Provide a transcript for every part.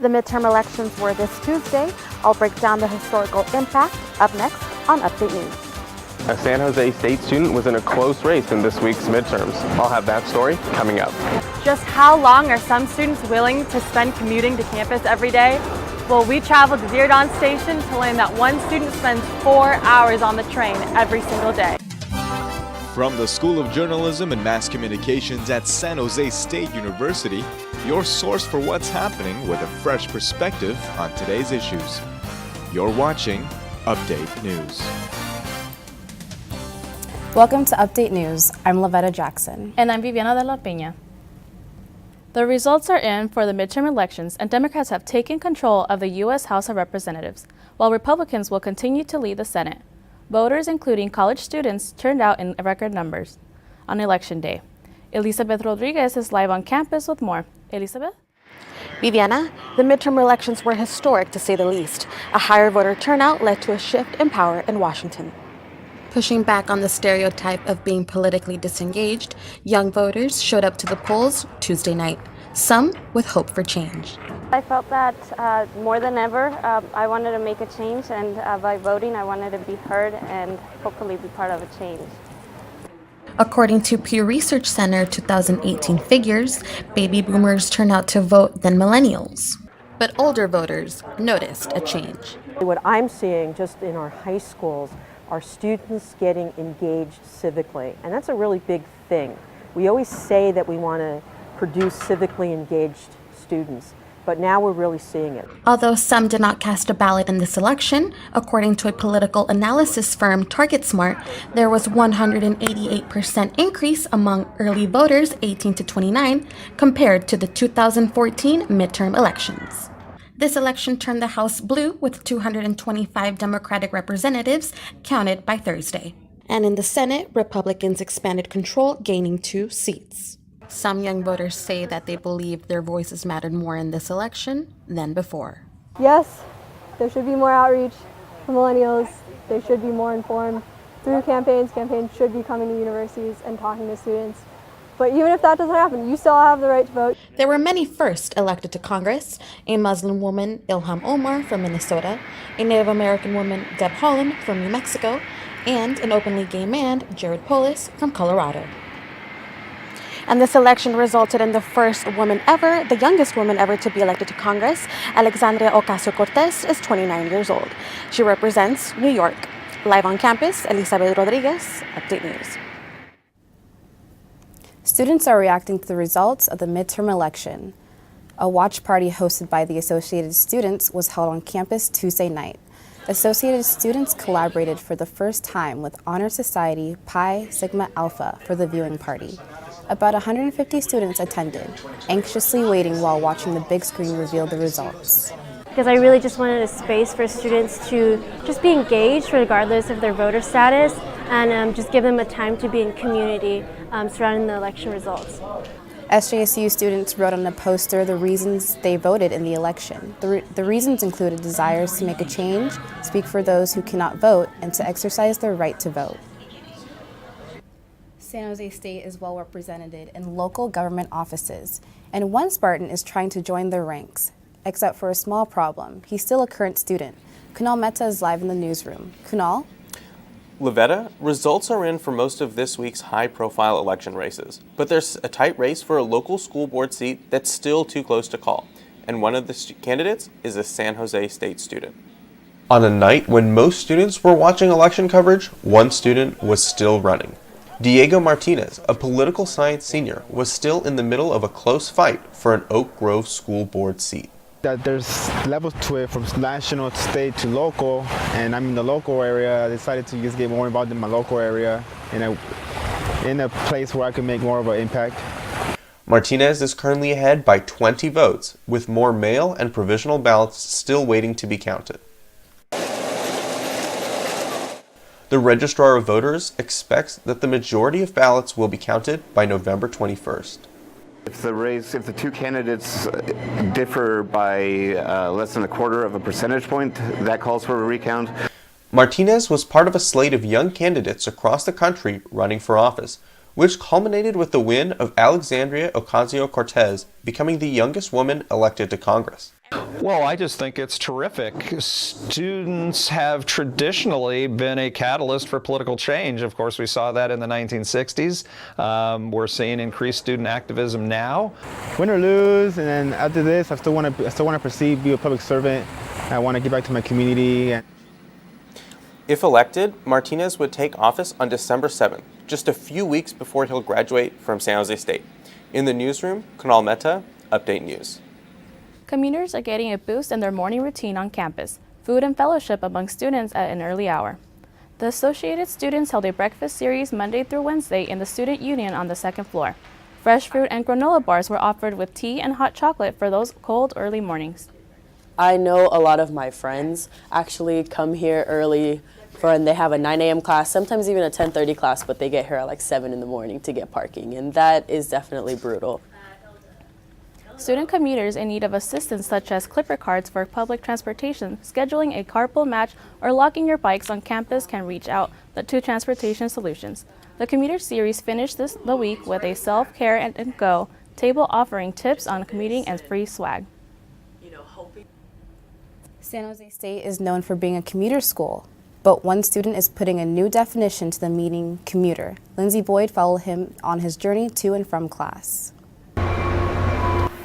The midterm elections were this Tuesday. I'll break down the historical impact up next on Update News. A San Jose State student was in a close race in this week's midterms. I'll have that story coming up. Just how long are some students willing to spend commuting to campus every day? Well, we traveled to Diridon Station to learn that one student spends 4 hours on the train every single day. From the School of Journalism and Mass Communications at San Jose State University, your source for what's happening with a fresh perspective on today's issues. You're watching Update News. Welcome to Update News. I'm Lavetta Jackson. And I'm Viviana de la Peña. The results are in for the midterm elections, and Democrats have taken control of the U.S. House of Representatives, while Republicans will continue to lead the Senate. Voters, including college students, turned out in record numbers on Election Day. Elizabeth Rodriguez is live on campus with more. Elizabeth? Viviana, the midterm elections were historic to say the least. A higher voter turnout led to a shift in power in Washington. Pushing back on the stereotype of being politically disengaged, young voters showed up to the polls Tuesday night, some with hope for change. I felt that more than ever, I wanted to make a change, and by voting, I wanted to be heard and hopefully be part of a change. According to Pew Research Center 2018 figures, baby boomers turn out to vote than millennials. But older voters noticed a change. What I'm seeing just in our high schools are students getting engaged civically, and that's a really big thing. We always say that we want to produce civically engaged students, but now we're really seeing it. Although some did not cast a ballot in this election, according to a political analysis firm TargetSmart, there was 188% increase among early voters 18 to 29 compared to the 2014 midterm elections. This election turned the House blue with 225 Democratic representatives counted by Thursday. And in the Senate, Republicans expanded control, gaining 2 seats. Some young voters say that they believe their voices mattered more in this election than before. Yes, there should be more outreach for millennials. They should be more informed through campaigns. Campaigns should be coming to universities and talking to students. But even if that doesn't happen, you still have the right to vote. There were many firsts elected to Congress: a Muslim woman, Ilhan Omar from Minnesota, a Native American woman, Deb Haaland from New Mexico, and an openly gay man, Jared Polis from Colorado. And this election resulted in the first woman ever, the youngest woman ever to be elected to Congress. Alexandria Ocasio-Cortez is 29 years old. She represents New York. Live on campus, Elizabeth Rodriguez, Update News. Students are reacting to the results of the midterm election. A watch party hosted by the Associated Students was held on campus Tuesday night. Associated Students collaborated for the first time with Honor Society Pi Sigma Alpha for the viewing party. About 150 students attended, anxiously waiting while watching the big screen reveal the results. Because I really just wanted a space for students to just be engaged regardless of their voter status, and just give them a time to be in community surrounding the election results. SJSU students wrote on a poster the reasons they voted in the election. The reasons included desires to make a change, speak for those who cannot vote, and to exercise their right to vote. San Jose State is well represented in local government offices, and one Spartan is trying to join their ranks. Except for a small problem, he's still a current student. Kunal Mehta is live in the newsroom. Kunal? Lavetta, results are in for most of this week's high-profile election races, but there's a tight race for a local school board seat that's still too close to call, and one of the candidates is a San Jose State student. On a night when most students were watching election coverage, one student was still running. Diego Martinez, a political science senior, was still in the middle of a close fight for an Oak Grove school board seat. That there's levels to it, from national to state to local, and I'm in the local area. I decided to just get more involved in my local area in a place where I can make more of an impact. Martinez is currently ahead by 20 votes, with more mail and provisional ballots still waiting to be counted. The Registrar of Voters expects that the majority of ballots will be counted by November 21st. If the two candidates differ by less than 1/4 of a percentage point, that calls for a recount. Martinez was part of a slate of young candidates across the country running for office, which culminated with the win of Alexandria Ocasio-Cortez becoming the youngest woman elected to Congress. Well, I just think it's terrific. Students have traditionally been a catalyst for political change. Of course, we saw that in the 1960s. We're seeing increased student activism now. Win or lose, and then after this, I still want to proceed, be a public servant. I want to give back to my community. If elected, Martinez would take office on December 7th, just a few weeks before he'll graduate from San Jose State. In the newsroom, Kunal Mehta, Update News. Commuters are getting a boost in their morning routine on campus, food and fellowship among students at an early hour. The Associated Students held a breakfast series Monday through Wednesday in the Student Union on the second floor. Fresh fruit and granola bars were offered with tea and hot chocolate for those cold early mornings. I know a lot of my friends actually come here early and they have a 9 a.m. class, sometimes even a 10:30 class, but they get here at like 7 in the morning to get parking, and that is definitely brutal. Student commuters in need of assistance such as Clipper cards for public transportation, scheduling a carpool match, or locking your bikes on campus can reach out to Transportation Solutions. The commuter series finished the week with a self-care and go table offering tips on commuting and free swag. San Jose State is known for being a commuter school, but one student is putting a new definition to the meaning commuter. Lindsay Boyd followed him on his journey to and from class.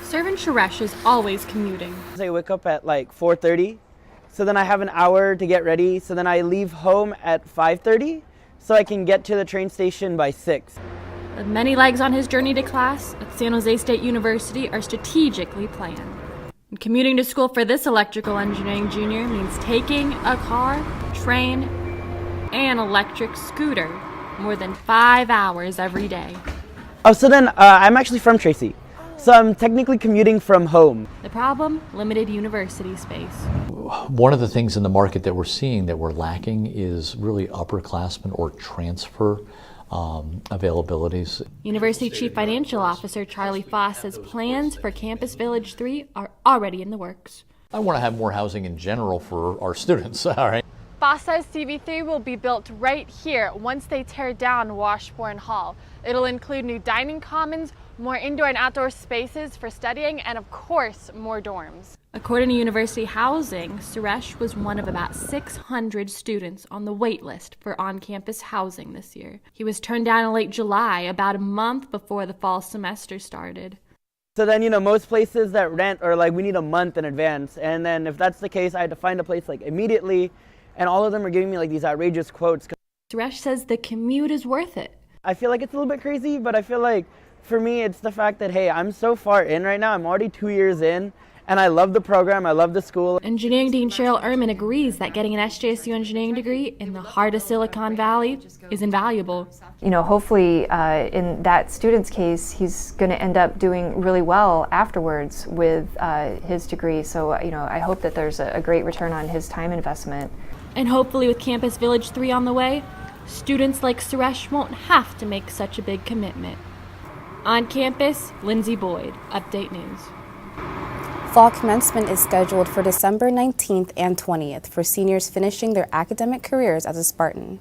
Servant Suresh is always commuting. I wake up at like 4:30, so then I have an hour to get ready, so then I leave home at 5:30, so I can get to the train station by 6. With many legs on his journey to class at San Jose State University are strategically planned. And commuting to school for this electrical engineering junior means taking a car, train, and electric scooter more than 5 hours every day. Oh, so then I'm actually from Tracy. So I'm technically commuting from home. The problem? Limited university space. One of the things in the market that we're seeing that we're lacking is really upperclassmen or transfer availabilities. University Chief Financial Officer Charlie Foss says plans for Campus Village 3 are already in the works. I want to have more housing in general for our students, all right? Foss says CV3 will be built right here once they tear down Washburn Hall. It'll include new dining commons, more indoor and outdoor spaces for studying, and of course, more dorms. According to University Housing, Suresh was one of about 600 students on the wait list for on-campus housing this year. He was turned down in late July, about a month before the fall semester started. So then, most places that rent are like, we need a month in advance. And then if that's the case, I had to find a place like immediately. And all of them are giving me like these outrageous quotes. Suresh says the commute is worth it. I feel like it's a little bit crazy, but I feel like for me, it's the fact that, hey, I'm so far in right now. I'm already 2 years in, and I love the program. I love the school. Engineering Dean Cheryl Ehrman agrees that getting an SJSU engineering degree in the heart of Silicon Valley is invaluable. Hopefully in that student's case, he's going to end up doing really well afterwards with his degree. So, I hope that there's a great return on his time investment. And hopefully with Campus Village 3 on the way, students like Suresh won't have to make such a big commitment. On campus, Lindsay Boyd, Update News. Fall commencement is scheduled for December 19th and 20th for seniors finishing their academic careers as a Spartan.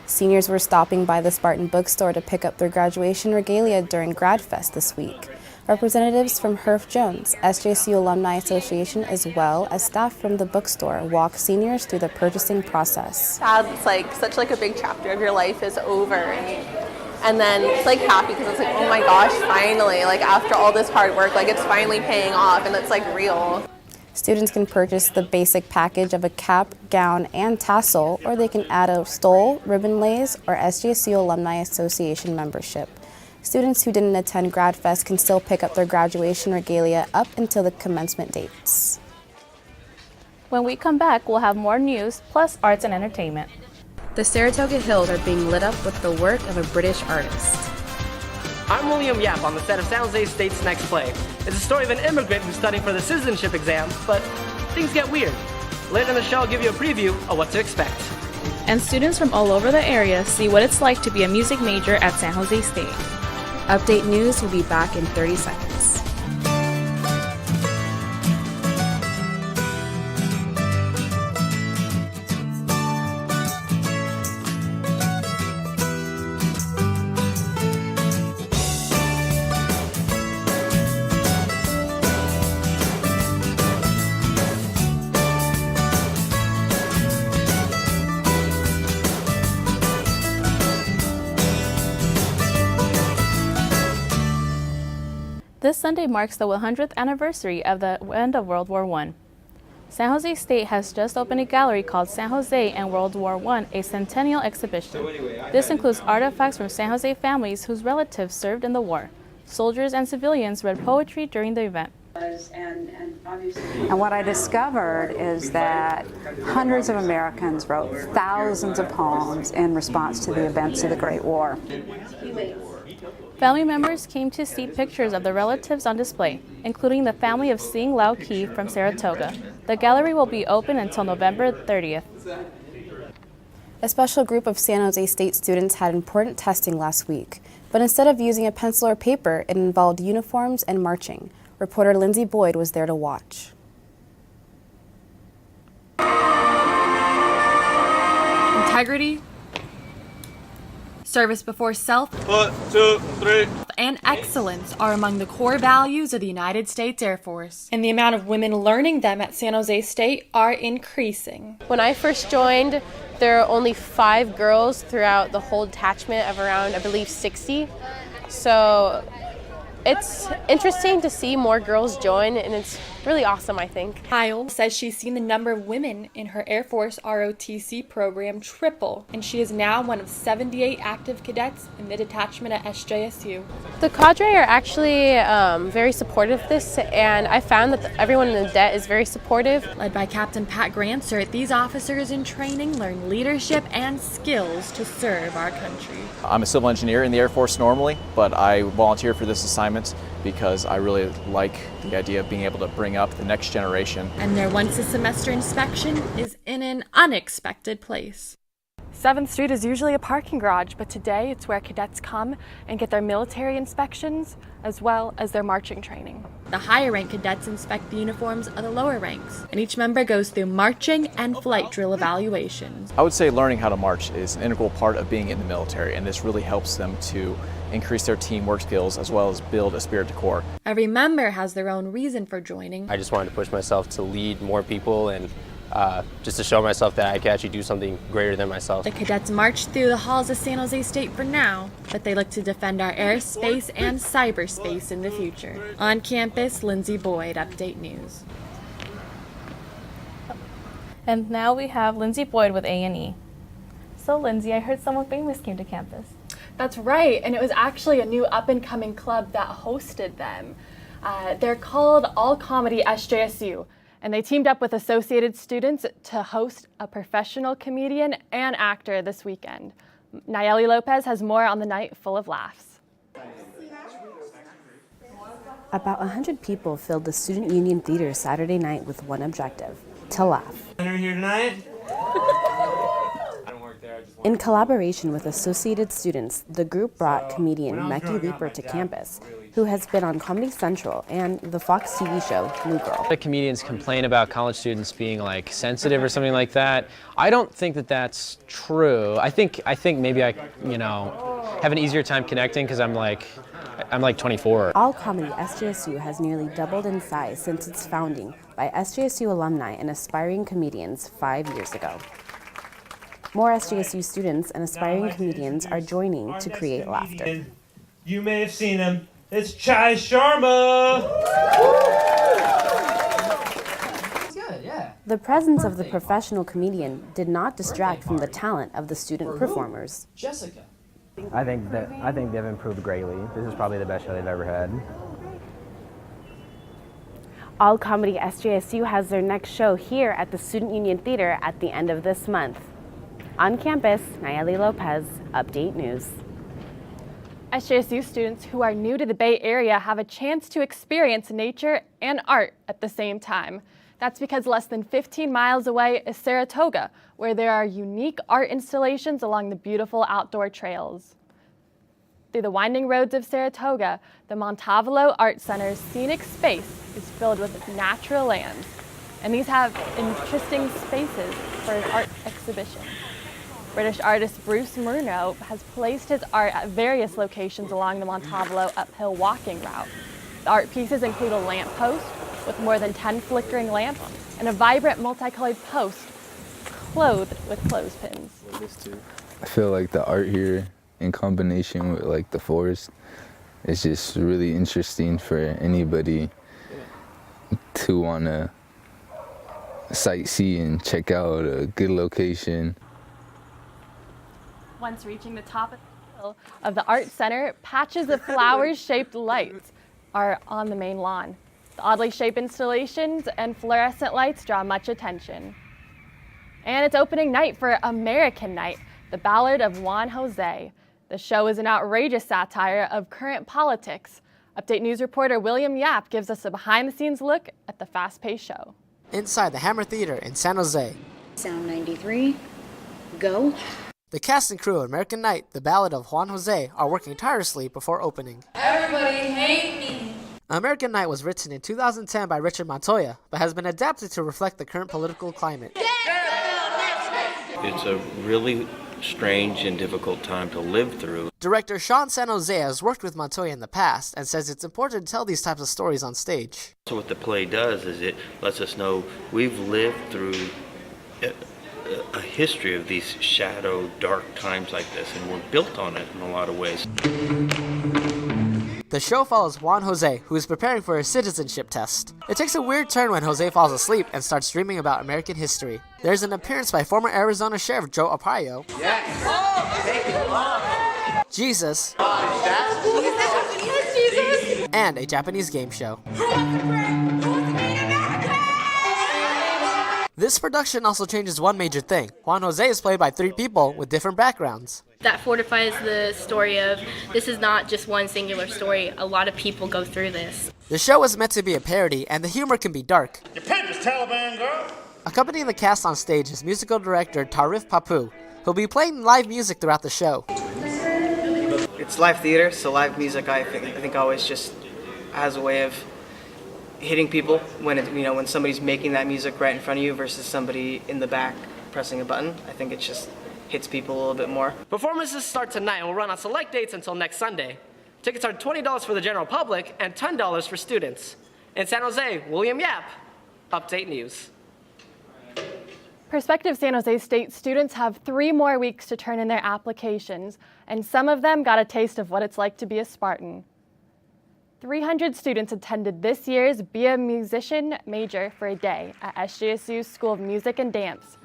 Seniors were stopping by the Spartan bookstore to pick up their graduation regalia during GradFest this week. Representatives from Herff Jones, SJSU Alumni Association, as well as staff from the bookstore walk seniors through the purchasing process. It's like such a big chapter of your life is over, and then it's like happy because it's like, oh my gosh, finally, like after all this hard work, like it's finally paying off and it's like real. Students can purchase the basic package of a cap, gown, and tassel, or they can add a stole, ribbon lace, or SJSU Alumni Association membership. Students who didn't attend GradFest can still pick up their graduation regalia up until the commencement dates. When we come back, we'll have more news, plus arts and entertainment. The Saratoga Hills are being lit up with the work of a British artist. I'm William Yap on the set of San Jose State's next play. It's a story of an immigrant who's studying for the citizenship exam, but things get weird. Later in the show, I'll give you a preview of what to expect. And students from all over the area see what it's like to be a music major at San Jose State. Update News will be back in 30 seconds. Sunday marks the 100th anniversary of the end of World War I. San Jose State has just opened a gallery called San Jose and World War I, a centennial exhibition. This includes artifacts from San Jose families whose relatives served in the war. Soldiers and civilians read poetry during the event. And what I discovered is that hundreds of Americans wrote thousands of poems in response to the events of the Great War. Family members came to see pictures of the relatives on display, including the family of Sing Lao Ki from Saratoga. The gallery will be open until November 30th. A special group of San Jose State students had important testing last week, but instead of using a pencil or paper, it involved uniforms and marching. Reporter Lindsay Boyd was there to watch. Integrity, service before self, 1, 2, 3. and excellence are among the core values of the United States Air Force. And the amount of women learning them at San Jose State are increasing. When I first joined, there were only 5 girls throughout the whole detachment of around, I believe, 60. So it's interesting to see more girls join, and it's really awesome, I think. Kyle says she's seen the number of women in her Air Force ROTC program triple, and she is now one of 78 active cadets in the detachment at SJSU. The cadre are actually very supportive of this, and I found that everyone in the det is very supportive. Led by Captain Pat Granser, these officers in training learn leadership and skills to serve our country. I'm a civil engineer in the Air Force normally, but I volunteer for this assignment because I really like the idea of being able to bring up the next generation. And their once-a-semester inspection is in an unexpected place. 7th Street is usually a parking garage, but today it's where cadets come and get their military inspections as well as their marching training. The higher rank cadets inspect the uniforms of the lower ranks, and each member goes through marching and flight drill evaluations. I would say learning how to march is an integral part of being in the military, and this really helps them to increase their teamwork skills as well as build a spirit de corps. Every member has their own reason for joining. I just wanted to push myself to lead more people and just to show myself that I can actually do something greater than myself. The cadets march through the halls of San Jose State for now, but they look to defend our airspace and cyberspace in the future. On campus, Lindsay Boyd, Update News. And now we have Lindsay Boyd with A&E. So Lindsay, I heard someone famous came to campus. That's right, and it was actually a new up-and-coming club that hosted them. They're called All Comedy SJSU, and they teamed up with Associated Students to host a professional comedian and actor this weekend. Nayeli Lopez has more on the night full of laughs. About 100 people filled the Student Union Theater Saturday night with one objective: to laugh. Here tonight? In collaboration with Associated Students, the group brought comedian Mecky Leeper to campus, who has been on Comedy Central and the Fox TV show New Girl. The comedians complain about college students being like sensitive or something like that. I don't think that that's true. I think maybe I, have an easier time connecting because I'm like 24. All Comedy SJSU has nearly doubled in size since its founding by SJSU alumni and aspiring comedians 5 years ago. More SJSU students and aspiring comedians are joining to create laughter. You may have seen him. It's Chai Sharma! The presence of the professional comedian did not distract from the talent of the student performers. Jessica. I think they've improved greatly. This is probably the best show they've ever had. All Comedy SJSU has their next show here at the Student Union Theater at the end of this month. On campus, Nayeli Lopez, Update News. SJSU students who are new to the Bay Area have a chance to experience nature and art at the same time. That's because less than 15 miles away is Saratoga, where there are unique art installations along the beautiful outdoor trails. Through the winding roads of Saratoga, the Montavolo Art Center's scenic space is filled with natural lands, and these have interesting spaces for an art exhibition. British artist Bruce Murnau has placed his art at various locations along the Montavolo uphill walking route. The art pieces include a lamp post with more than 10 flickering lamps and a vibrant multicolored post clothed with clothespins. I feel like the art here in combination with like the forest it's just really interesting for anybody to want to sightsee and check out a good location. Once reaching the top of the Art Center, patches of flower-shaped lights are on the main lawn. The oddly shaped installations and fluorescent lights draw much attention. And it's opening night for American Night, the Ballad of Juan Jose. The show is an outrageous satire of current politics. Update News reporter William Yap gives us a behind-the-scenes look at the fast-paced show. Inside the Hammer Theater in San Jose. Sound 93, go. The cast and crew of American Night, the Ballad of Juan Jose, are working tirelessly before opening. Everybody hate me. American Night was written in 2010 by Richard Montoya, but has been adapted to reflect the current political climate. It's a really strange and difficult time to live through. Director Sean San Jose has worked with Montoya in the past and says it's important to tell these types of stories on stage. So what the play does is it lets us know we've lived through a history of these shadow, dark times like this, and we're built on it in a lot of ways. The show follows Juan Jose, who is preparing for a citizenship test. It takes a weird turn when Jose falls asleep and starts dreaming about American history. There's an appearance by former Arizona Sheriff Joe Arpaio, Jesus, and a Japanese game show. This production also changes one major thing. Juan Jose is played by 3 people with different backgrounds. That fortifies the story of this is not just one singular story. A lot of people go through this. The show is meant to be a parody, and the humor can be dark. You pimped this Taliban girl. Accompanying the cast on stage is musical director Tarif Papu, who'll be playing live music throughout the show. It's live theater, so live music I think always just has a way of hitting people when when somebody's making that music right in front of you versus somebody in the back pressing a button. I think it just hits people a little bit more. Performances start tonight and will run on select dates until next Sunday. Tickets are $20 for the general public and $10 for students. In San Jose, William Yap, Update News. Prospective San Jose State students have 3 more weeks to turn in their applications, and some of them got a taste of what it's like to be a Spartan. 300 students attended this year's Be a Musician major for a day at SJSU's School of Music and Dance.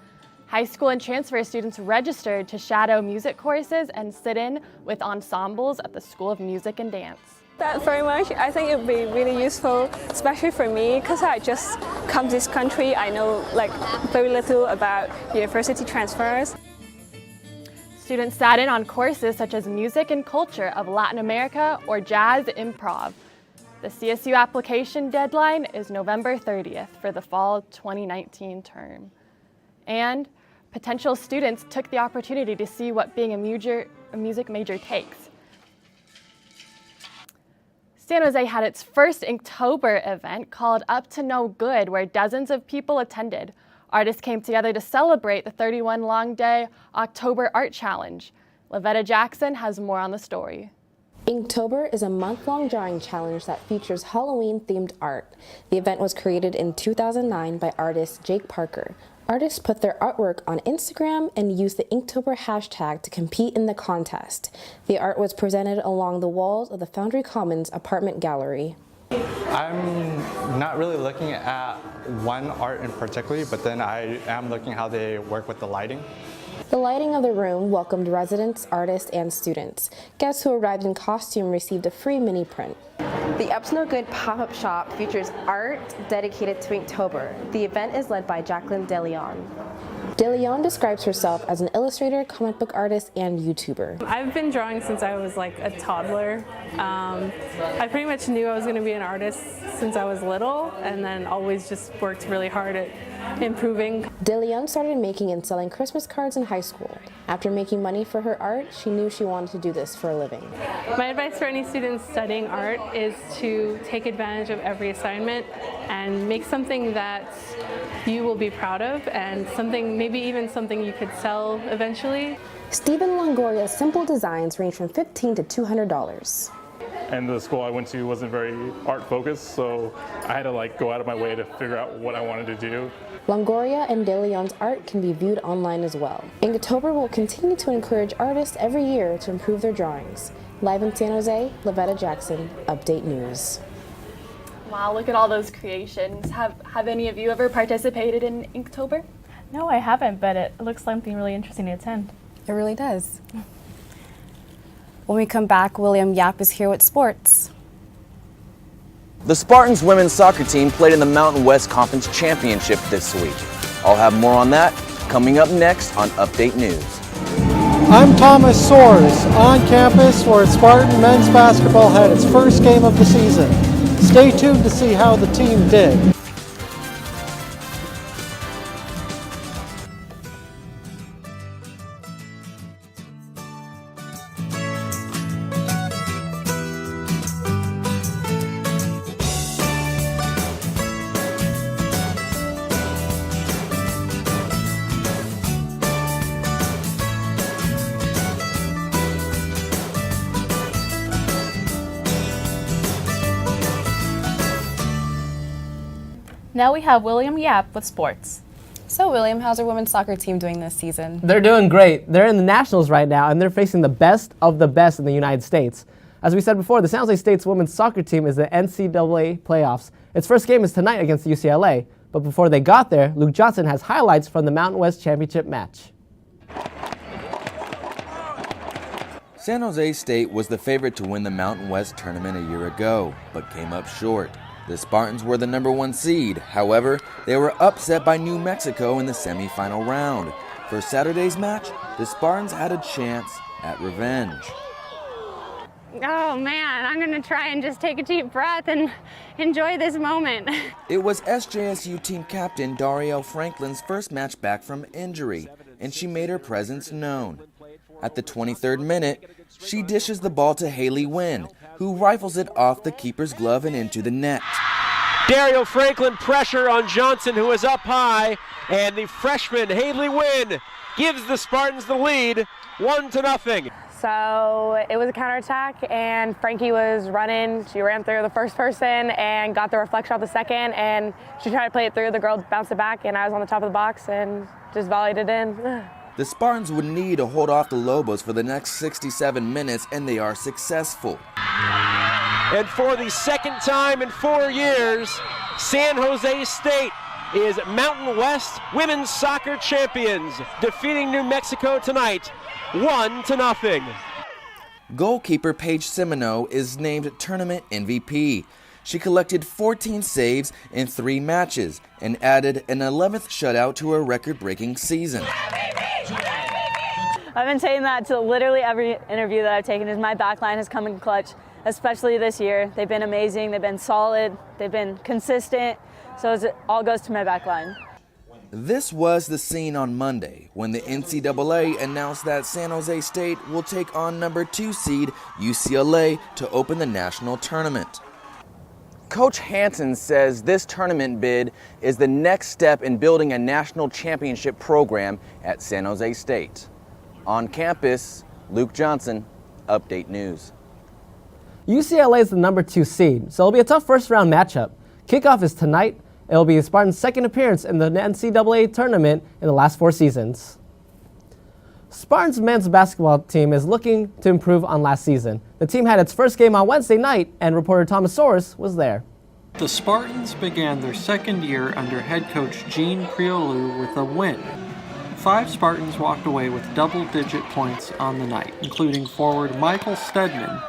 High school and transfer students registered to shadow music courses and sit in with ensembles at the School of Music and Dance. That very much. I think it would be really useful, especially for me, because I just come to this country. I know very little about university transfers. Students sat in on courses such as music and culture of Latin America or jazz improv. The CSU application deadline is November 30th for the fall 2019 term. And potential students took the opportunity to see what being a music major takes. San Jose had its first Inktober event called Up to No Good, where dozens of people attended. Artists came together to celebrate the 31-long-day October Art Challenge. Lavetta Jackson has more on the story. Inktober is a month-long drawing challenge that features Halloween-themed art. The event was created in 2009 by artist Jake Parker. Artists put their artwork on Instagram and used the Inktober hashtag to compete in the contest. The art was presented along the walls of the Foundry Commons apartment gallery. I'm not really looking at one art in particular, but then I am looking how they work with the lighting. The lighting of the room welcomed residents, artists, and students. Guests who arrived in costume received a free mini print. The Up to No Good pop-up shop features art dedicated to Inktober. The event is led by Jacqueline DeLeon. DeLeon describes herself as an illustrator, comic book artist, and YouTuber. I've been drawing since I was a toddler. I pretty much knew I was going to be an artist since I was little, and then always just worked really hard at improving. DeLeon started making and selling Christmas cards in high school. After making money for her art, she knew she wanted to do this for a living. My advice for any students studying art is to take advantage of every assignment and make something that you will be proud of, and maybe even something you could sell eventually. Stephen Longoria's simple designs range from $15 to $200. and the school I went to wasn't very art focused, so I had to like go out of my way to figure out what I wanted to do. Longoria and De Leon's art can be viewed online as well. Inktober will continue to encourage artists every year to improve their drawings. Live in San Jose, Lavetta Jackson, Update News. Wow, look at all those creations. Have any of you ever participated in Inktober? No, I haven't, but it looks like something really interesting to attend. It really does. When we come back, William Yap is here with sports. The Spartans women's soccer team played in the Mountain West Conference Championship this week. I'll have more on that coming up next on Update News. I'm Thomas Soares, on campus where Spartan men's basketball had its first game of the season. Stay tuned to see how the team did. Now we have William Yap with sports. So William, how's our women's soccer team doing this season? They're doing great. They're in the Nationals right now, and they're facing the best of the best in the United States. As we said before, the San Jose State's women's soccer team is the NCAA playoffs. Its first game is tonight against UCLA, but before they got there, Luke Johnson has highlights from the Mountain West Championship match. San Jose State was the favorite to win the Mountain West tournament a year ago, but came up short. The Spartans were the #1 seed. However, they were upset by New Mexico in the semifinal round. For Saturday's match, the Spartans had a chance at revenge. Oh man, I'm gonna try and just take a deep breath and enjoy this moment. It was SJSU team captain Darielle Franklin's first match back from injury, and she made her presence known. At the 23rd minute, she dishes the ball to Haley Wynn, who rifles it off the keeper's glove and into the net. Darielle Franklin pressure on Johnson, who is up high, and the freshman Haley Wynn gives the Spartans the lead, 1-0. So it was a counterattack, and Frankie was running. She ran through the first person and got the reflection off the second, and she tried to play it through. The girl bounced it back, and I was on the top of the box and just volleyed it in. The Spartans would need to hold off the Lobos for the next 67 minutes, and they are successful. And for the second time in 4 years, San Jose State is Mountain West women's soccer champions, defeating New Mexico tonight, 1-0. Goalkeeper Paige Semino is named tournament MVP. She collected 14 saves in 3 matches and added an 11th shutout to her record-breaking season. I've been saying that to literally every interview that I've taken, is my backline has come in clutch, especially this year. They've been amazing, they've been solid, they've been consistent, so it all goes to my backline. This was the scene on Monday when the NCAA announced that San Jose State will take on #2 seed UCLA to open the national tournament. Coach Hansen says this tournament bid is the next step in building a national championship program at San Jose State. On campus, Luke Johnson, Update News. UCLA is the #2 seed, so it'll be a tough first-round matchup. Kickoff is tonight. It'll be Spartans' second appearance in the NCAA tournament in the last 4 seasons. Spartans' men's basketball team is looking to improve on last season. The team had its first game on Wednesday night, and reporter Thomas Soares was there. The Spartans began their second year under head coach Gene Priolu with a win. 5 Spartans walked away with double-digit points on the night, including forward Michael Stedman.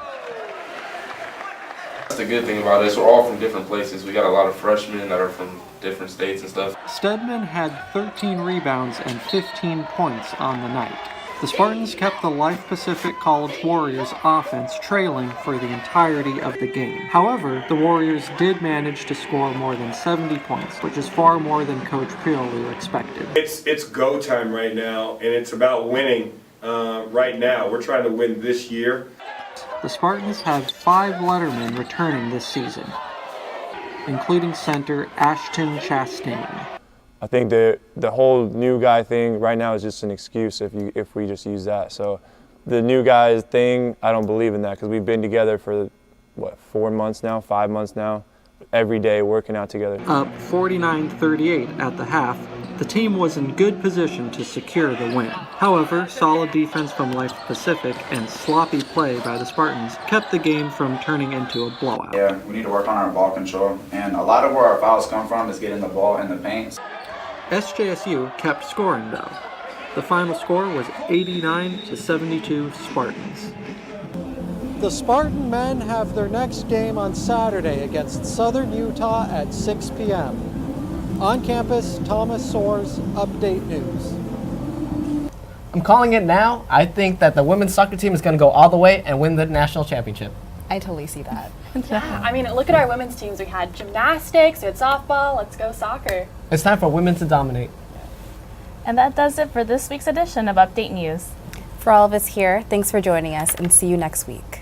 That's the good thing about this. We're all from different places. We got a lot of freshmen that are from different states and stuff. Stedman had 13 rebounds and 15 points on the night. The Spartans kept the Life Pacific College Warriors offense trailing for the entirety of the game. However, the Warriors did manage to score more than 70 points, which is far more than Coach Priolu expected. It's go time right now, and it's about winning right now. We're trying to win this year. The Spartans have 5 lettermen returning this season, including center Ashton Chastain. I think the whole new guy thing right now is just an excuse if we just use that. So the new guys thing, I don't believe in that because we've been together for 4 months now, 5 months now, every day working out together. Up 49-38 at the half, the team was in good position to secure the win. However, solid defense from Life Pacific and sloppy play by the Spartans kept the game from turning into a blowout. Yeah, we need to work on our ball control, and a lot of where our fouls come from is getting the ball in the paint. SJSU kept scoring though. The final score was 89-72 Spartans. The Spartan men have their next game on Saturday against Southern Utah at 6 p.m. On campus, Thomas Soares, Update News. I'm calling it now. I think that the women's soccer team is going to go all the way and win the national championship. I totally see that. Yeah, I mean, look at our women's teams. We had gymnastics, we had softball. Let's go soccer. It's time for women to dominate. And that does it for this week's edition of Update News. For all of us here, thanks for joining us and see you next week.